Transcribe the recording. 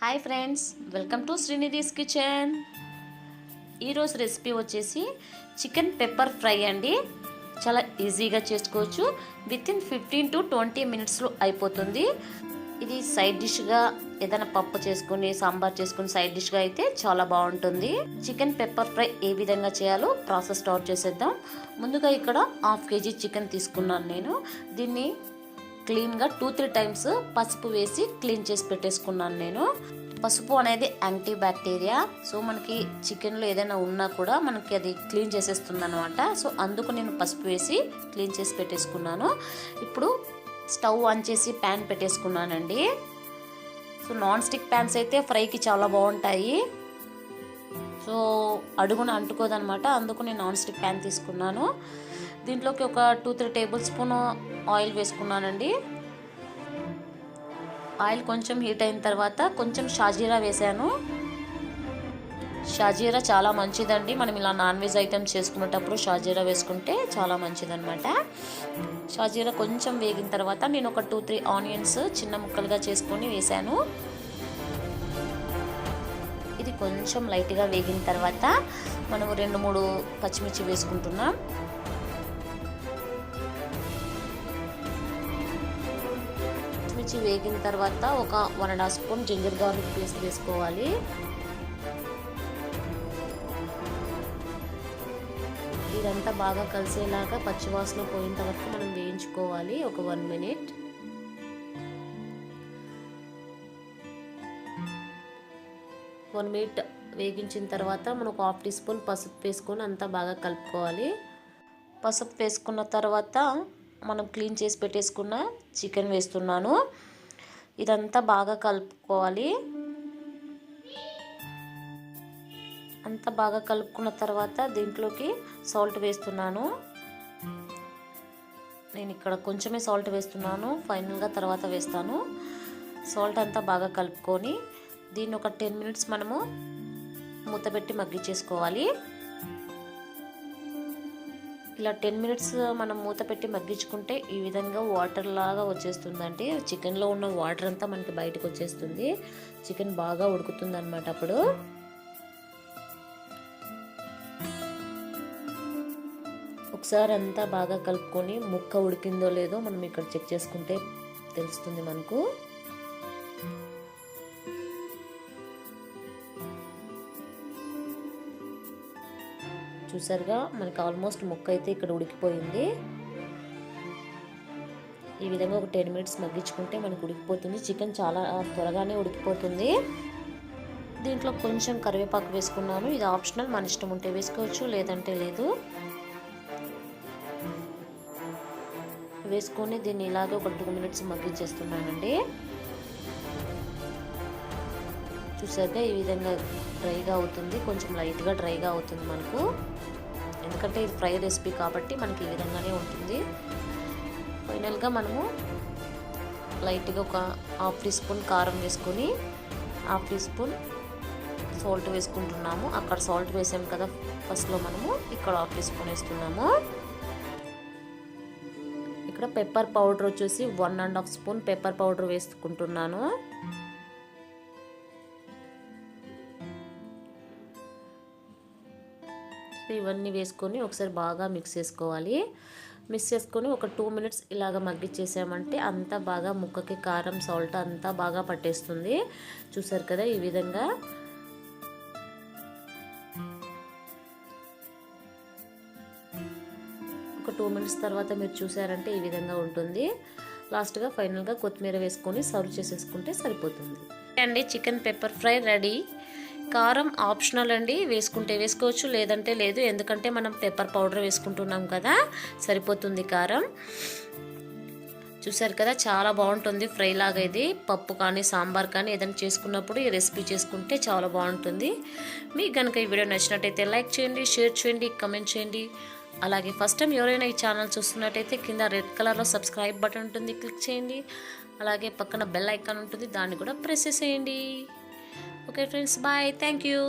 Hi friends, welcome to Srinidhi's kitchen. ఈరోజు recipe వచ్చేసి chicken pepper fry అండి. చాలా ఈజీగా చేసుకోవచ్చు. వితిన్ 15 to 20 మినిట్స్లో అయిపోతుంది. ఇది సైడ్ డిష్గా ఏదైనా పప్పు చేసుకుని సాంబార్ చేసుకుని సైడ్ డిష్గా అయితే చాలా బాగుంటుంది. చికెన్ పెప్పర్ ఫ్రై ఏ విధంగా చేయాలో ప్రాసెస్ స్టార్ట్ చేసేద్దాం. ముందుగా ఇక్కడ 1/2 kg చికెన్ తీసుకున్నాను నేను. దీన్ని క్లీన్గా 2-3 టైమ్స్ పసుపు వేసి క్లీన్ చేసి పెట్టేసుకున్నాను నేను. పసుపు అనేది యాంటీ బ్యాక్టీరియా. సో మనకి చికెన్లో ఏదైనా ఉన్నా కూడా మనకి అది క్లీన్ చేసేస్తుంది అనమాట. సో అందుకు నేను పసుపు వేసి క్లీన్ చేసి పెట్టేసుకున్నాను. ఇప్పుడు స్టవ్ ఆన్ చేసి ప్యాన్ పెట్టేసుకున్నానండి. సో నాన్ స్టిక్ ప్యాన్స్ అయితే ఫ్రైకి చాలా బాగుంటాయి. సో అడుగున అంటుకోదనమాట. అందుకు నేను నాన్ స్టిక్ ప్యాన్ తీసుకున్నాను. దీంట్లోకి ఒక 2-3 టేబుల్ స్పూన్ ఆయిల్ వేసుకున్నానండి. ఆయిల్ కొంచెం హీట్ అయిన తర్వాత కొంచెం షాజీరా వేసాను. షాజీరా చాలా మంచిదండి. మనం ఇలా నాన్ వెజ్ ఐటమ్స్ చేసుకునేటప్పుడు షాజీరా వేసుకుంటే చాలా మంచిదన్నమాట. షాజీరా కొంచెం వేగిన తర్వాత నేను ఒక 2-3 ఆనియన్స్ చిన్న ముక్కలుగా చేసుకొని వేసాను. ఇది కొంచెం లైట్గా వేగిన తర్వాత మనము 2-3 పచ్చిమిర్చి వేసుకుంటున్నాం. పచ్చిమిర్చి వేగిన తర్వాత ఒక 1.5 స్పూన్ జింజర్ గార్లిక్ పేస్ట్ వేసుకోవాలి. ఇదంతా బాగా కలిసేలాగా పచ్చివాసన పోయేంత వరకు మనం వేయించుకోవాలి. ఒక 1 minute. వేగించిన తర్వాత మనం ఒక 1/2 teaspoon పసుపు వేసుకొని అంతా బాగా కలుపుకోవాలి. పసుపు వేసుకున్న తర్వాత మనం క్లీన్ చేసి పెట్టేసుకున్న చికెన్ వేస్తున్నాను. ఇదంతా బాగా కలుపుకోవాలి. అంతా బాగా కలుపుకున్న తర్వాత దీంట్లోకి సాల్ట్ వేస్తున్నాను. నేను ఇక్కడ కొంచెమే సాల్ట్ వేస్తున్నాను, ఫైనల్గా తర్వాత వేస్తాను. సాల్ట్ అంతా బాగా కలుపుకొని దీన్ని ఒక 10 minutes మనము మూత పెట్టి మగ్గించేసుకోవాలి. ఇలా 10 minutes మనం మూత పెట్టి మగ్గించుకుంటే ఈ విధంగా వాటర్ లాగా వచ్చేస్తుందండి. చికెన్లో ఉన్న వాటర్ అంతా మనకి బయటకు వచ్చేస్తుంది. చికెన్ బాగా ఉడుకుతుంది అన్నమాట. అప్పుడు ఒకసారి అంతా బాగా కలుపుకొని ముక్క ఉడికిందో లేదో మనం ఇక్కడ చెక్ చేసుకుంటే తెలుస్తుంది మనకు. చూసారుగా మనకి ఆల్మోస్ట్ ముక్క అయితే ఇక్కడ ఉడికిపోయింది. ఈ విధంగా ఒక 10 minutes మగ్గించుకుంటే మనకు ఉడికిపోతుంది. చికెన్ చాలా త్వరగానే ఉడికిపోతుంది. దీంట్లో కొంచెం కరివేపాకు వేసుకున్నాను. ఇది ఆప్షనల్, మన ఇష్టం ఉంటే వేసుకోవచ్చు, లేదంటే లేదు. వేసుకొని దీన్ని ఇలాగే ఒక 2 minutes మగ్గించేస్తున్నానండి. చూసాక ఈ విధంగా డ్రైగా అవుతుంది. కొంచెం లైట్గా డ్రైగా అవుతుంది మనకు, ఎందుకంటే ఇది ఫ్రై రెసిపీ కాబట్టి మనకి ఈ విధంగానే ఉంటుంది. ఫైనల్గా మనము లైట్గా ఒక 1/2 teaspoon కారం వేసుకొని 1/2 teaspoon సాల్ట్ వేసుకుంటున్నాము. అక్కడ సాల్ట్ వేసాము కదా ఫస్ట్లో, మనము ఇక్కడ 1/2 teaspoon వేస్తున్నాము. ఇక్కడ పెప్పర్ పౌడర్ వచ్చేసి 1.5 స్పూన్ పెప్పర్ పౌడర్ వేసుకుంటున్నాను. ఇవన్నీ వేసుకొని ఒకసారి బాగా మిక్స్ చేసుకోవాలి. మిక్స్ చేసుకొని ఒక 2 minutes ఇలాగ మగ్గిచ్చేసామంటే అంతా బాగా ముక్కకి కారం సాల్ట్ అంతా బాగా పట్టేస్తుంది. చూసారు కదా ఈ విధంగా. ఒక 2 minutes తర్వాత మీరు చూసారంటే ఈ విధంగా ఉంటుంది. లాస్ట్గా ఫైనల్గా కొత్తిమీర వేసుకొని సర్వ్ చేసేసుకుంటే సరిపోతుంది అండి. Chicken pepper fry ready. కారం ఆప్షనల్ అండి, వేసుకుంటే వేసుకోవచ్చు, లేదంటే లేదు. ఎందుకంటే మనం పెప్పర్ పౌడర్ వేసుకుంటున్నాం కదా, సరిపోతుంది కారం. చూసారు కదా చాలా బాగుంటుంది ఫ్రై లాగా. ఇది పప్పు కానీ సాంబార్ కానీ ఏదైనా చేసుకున్నప్పుడు ఈ రెసిపీ చేసుకుంటే చాలా బాగుంటుంది. మీకు కనుక ఈ వీడియో నచ్చినట్టయితే లైక్ చేయండి, షేర్ చేయండి, కమెంట్ చేయండి. అలాగే ఫస్ట్ టైం ఎవరైనా ఈ ఛానల్ చూస్తున్నట్టయితే కింద రెడ్ కలర్లో సబ్స్క్రైబ్ బటన్ ఉంటుంది, క్లిక్ చేయండి. అలాగే పక్కన బెల్ ఐకాన్ ఉంటుంది, దాన్ని కూడా ప్రెస్ చేసేయండి. Okay friends, bye. Thank you.